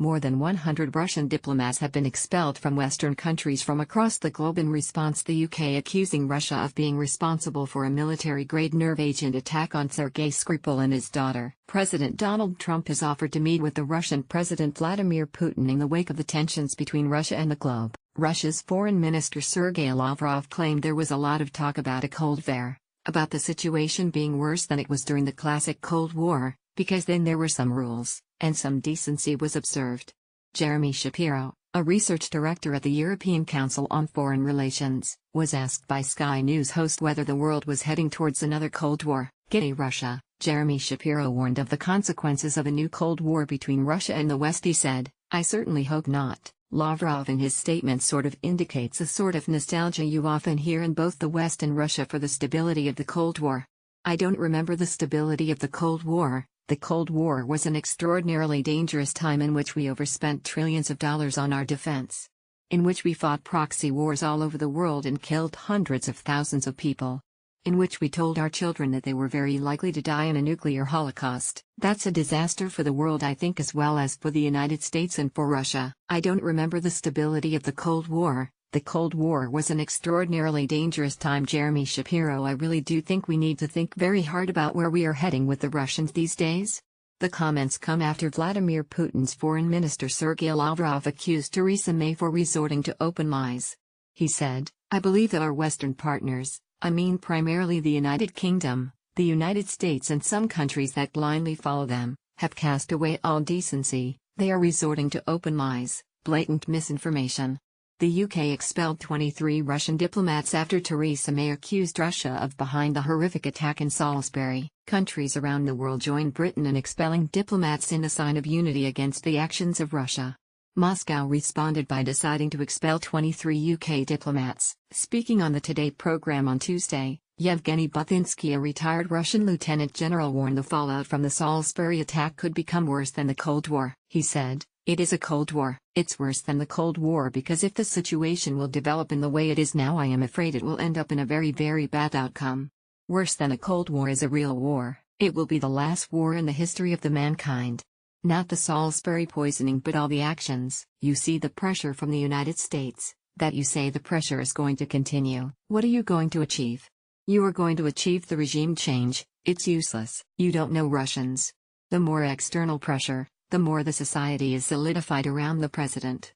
More than 100 Russian diplomats have been expelled from Western countries from across the globe in response to the UK accusing Russia of being responsible for a military-grade nerve agent attack on Sergei Skripal and his daughter. President Donald Trump has offered to meet with the Russian President Vladimir Putin in the wake of the tensions between Russia and the globe. Russia's Foreign Minister Sergei Lavrov claimed there was a lot of talk about a Cold War, about the situation being worse than it was during the classic Cold War, because then there were some rules, and some decency was observed. Jeremy Shapiro, a research director at the European Council on Foreign Relations, was asked by Sky News host whether the world was heading towards another Cold War. G'day Russia. Jeremy Shapiro warned of the consequences of a new Cold War between Russia and the West. He said, "I certainly hope not." Lavrov in his statement sort of indicates a sort of nostalgia you often hear in both the West and Russia for the stability of the Cold War. I don't remember the stability of the Cold War. The Cold War was an extraordinarily dangerous time in which we overspent trillions of dollars on our defense. In which we fought proxy wars all over the world and killed hundreds of thousands of people. In which we told our children that they were very likely to die in a nuclear holocaust. That's a disaster for the world, I think, as well as for the United States and for Russia. I don't remember the stability of the Cold War. The Cold War was an extraordinarily dangerous time. Jeremy Shapiro, I really do think we need to think very hard about where we are heading with the Russians these days. The comments come after Vladimir Putin's foreign minister Sergei Lavrov accused Theresa May for resorting to open lies. He said, "I believe that our Western partners, I mean primarily the United Kingdom, the United States and some countries that blindly follow them, have cast away all decency. They are resorting to open lies, blatant misinformation." The UK expelled 23 Russian diplomats after Theresa May accused Russia of behind the horrific attack in Salisbury. Countries around the world joined Britain in expelling diplomats in a sign of unity against the actions of Russia. Moscow responded by deciding to expel 23 UK diplomats. Speaking on the Today program on Tuesday, Yevgeny Buthinsky, a retired Russian lieutenant general, warned the fallout from the Salisbury attack could become worse than the Cold War. He said, "It is a Cold War. It's worse than the Cold War because if the situation will develop in the way it is now, I am afraid it will end up in a very, very bad outcome. Worse than a Cold War is a real war. It will be the last war in the history of the mankind. Not the Salisbury poisoning but all the actions. You see the pressure from the United States, that you say the pressure is going to continue. What are you going to achieve? You are going to achieve the regime change. It's useless. You don't know Russians. The more external pressure, the more the society is solidified around the president.